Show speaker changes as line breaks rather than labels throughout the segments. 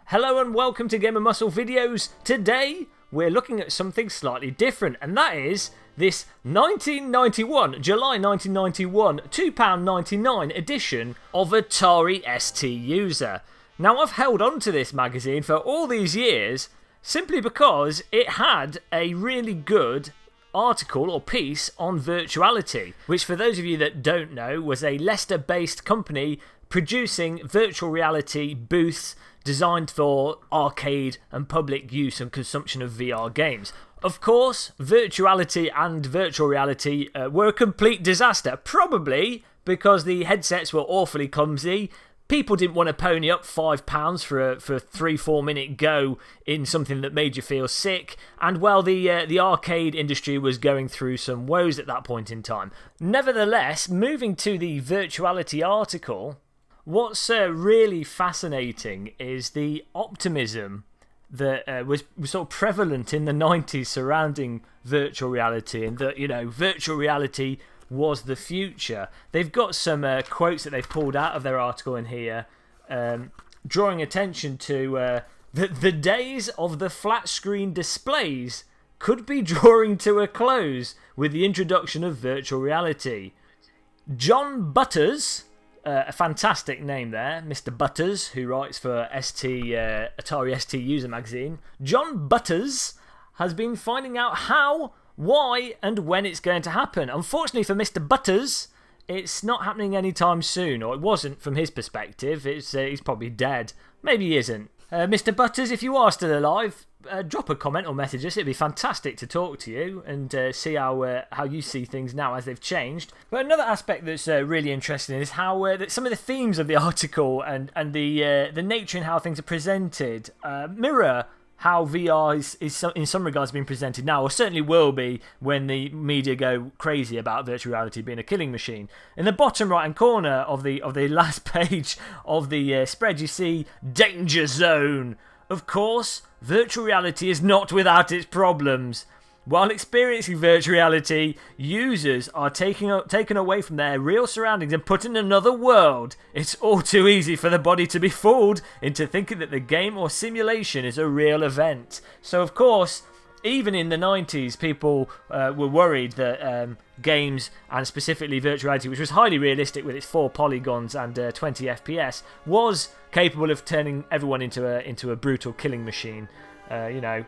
Hello and welcome to Gamer Muscle Videos. Today we're looking at something slightly different, and that is this 1991, July 1991, £2.99 edition of Atari ST User. Now I've held on to this magazine for all these years simply because it had a really good article or piece on virtuality, which for those of you that don't know was a Leicester-based company producing virtual reality booths designed for arcade and public use and consumption of VR games. Of course, virtuality and virtual reality were a complete disaster, probably because the headsets were awfully clumsy. People didn't want to pony up £5 for a 3-4 minute go in something that made you feel sick, and well, the arcade industry was going through some woes at that point in time. Nevertheless, moving to the virtuality article, what's really fascinating is the optimism that was sort of prevalent in the 90s surrounding virtual reality, and that, you know, virtual reality was the future. They've got some quotes that they've pulled out of their article in here, drawing attention to the days of the flat screen displays could be drawing to a close with the introduction of virtual reality. John Butters, a fantastic name there, Mr. Butters, who writes for Atari ST User magazine. John Butters has been finding out how, why and when it's going to happen. Unfortunately for Mr. Butters, it's not happening anytime soon, or it wasn't from his perspective. He's probably dead. Maybe he isn't. Mr. Butters, if you are still alive, drop a comment or message us. It'd be fantastic to talk to you and see how you see things now as they've changed. But another aspect that's really interesting is how that some of the themes of the article and the nature and how things are presented mirror how VR is in some regards being presented now, or certainly will be when the media go crazy about virtual reality being a killing machine. In the bottom right hand corner of the last page of the spread, you see Danger Zone. Of course, virtual reality is not without its problems. While experiencing virtual reality, users are taken away from their real surroundings and put in another world. It's all too easy for the body to be fooled into thinking that the game or simulation is a real event. So of course, even in the 90s, people were worried that games, and specifically virtual reality, which was highly realistic with its 4 polygons and 20 FPS, was capable of turning everyone into a brutal killing machine, you know.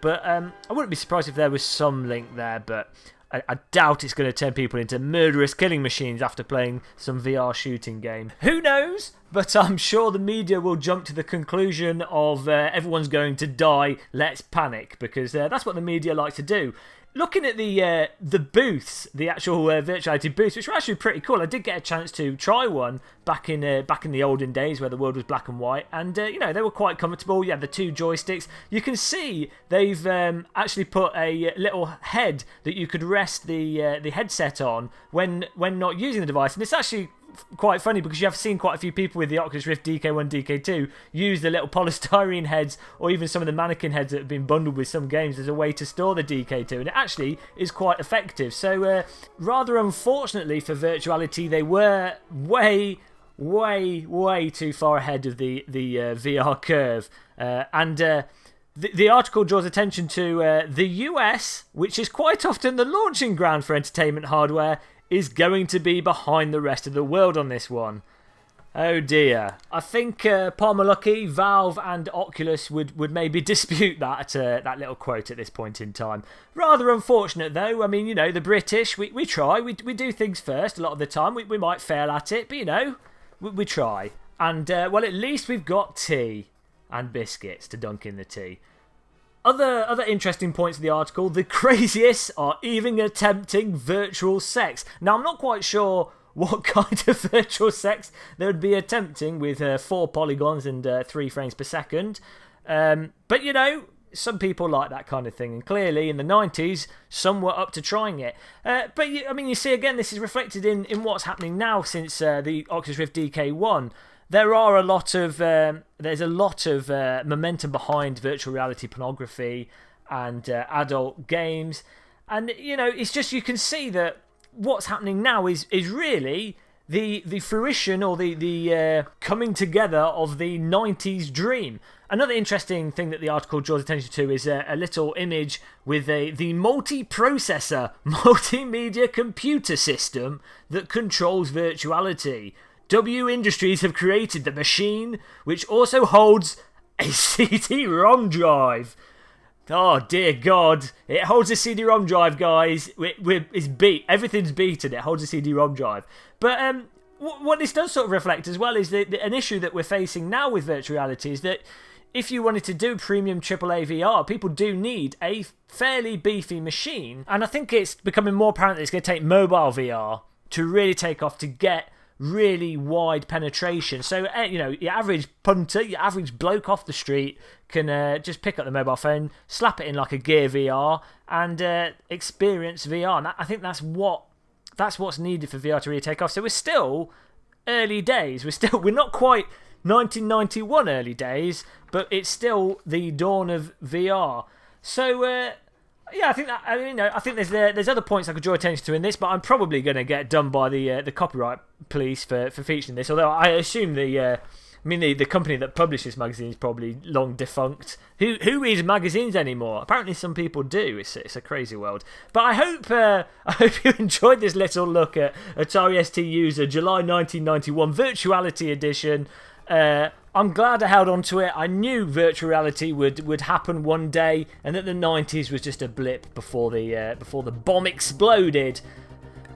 But I wouldn't be surprised if there was some link there, but I doubt it's going to turn people into murderous killing machines after playing some VR shooting game. Who knows? But I'm sure the media will jump to the conclusion of everyone's going to die, let's panic, because that's what the media like to do. Looking at the booths, the actual virtuality booths, which were actually pretty cool. I did get a chance to try one back in the olden days where the world was black and white, and you know, they were quite comfortable. You had the 2 joysticks. You can see they've actually put a little head that you could rest the headset on when not using the device, and it's actually quite funny because you have seen quite a few people with the Oculus Rift DK1, DK2 use the little polystyrene heads, or even some of the mannequin heads that have been bundled with some games as a way to store the DK2, and it actually is quite effective. So rather unfortunately for virtuality, they were way too far ahead of the VR curve, and the article draws attention to the US, which is quite often the launching ground for entertainment hardware, is going to be behind the rest of the world on this one. Oh dear. I think Palmer Luckey, Valve and Oculus would maybe dispute that little quote at this point in time. Rather unfortunate though. I mean, you know, the British, we try, we do things first a lot of the time. We might fail at it, but you know, we try. And well, at least we've got tea and biscuits to dunk in the tea. Other interesting points of the article: the craziest are even attempting virtual sex. Now, I'm not quite sure what kind of virtual sex they would be attempting with 4 polygons and 3 frames per second. But, you know, some people like that kind of thing. And clearly, in the 90s, some were up to trying it. But, I mean, you see, again, this is reflected in what's happening now since the Oculus Rift DK1. There are a lot of there's a lot of momentum behind virtual reality pornography and adult games, and you know, it's just, you can see that what's happening now is really the fruition or the coming together of the 90s dream. Another interesting thing that the article draws attention to is a little image with the multi-processor, multimedia computer system that controls virtuality. W Industries have created the machine, which also holds a CD-ROM drive. Oh dear God! It holds a CD-ROM drive, guys. It's beat. Everything's beaten. It holds a CD-ROM drive. But what this does sort of reflect as well is that an issue that we're facing now with virtual reality is that if you wanted to do premium AAA VR, people do need a fairly beefy machine. And I think it's becoming more apparent that it's going to take mobile VR to really take off, to get really wide penetration. So, your average punter, your average bloke off the street can just pick up the mobile phone, slap it in like a Gear VR, and experience VR. And I think that's what's needed for VR to really take off. So we're still early days. We're not quite 1991 early days, but it's still the dawn of VR. So yeah, I think there's other points I could draw attention to in this, but I'm probably going to get done by the copyright police for featuring this. Although I assume the company that published this magazine is probably long defunct. Who reads magazines anymore? Apparently some people do. It's a crazy world. But I hope you enjoyed this little look at Atari ST User July 1991 Virtuality Edition. I'm glad I held on to it. I knew virtual reality would happen one day, and that the 90s was just a blip before the bomb exploded.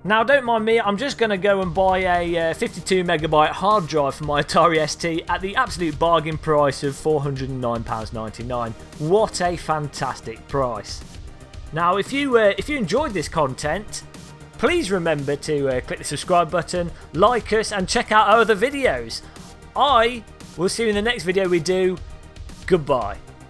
Now, don't mind me, I'm just going to go and buy a 52 megabyte hard drive for my Atari ST at the absolute bargain price of £409.99. What a fantastic price. Now, if you enjoyed this content, please remember to click the subscribe button, like us, and check out our other videos. I will see you in the next video we do. Goodbye.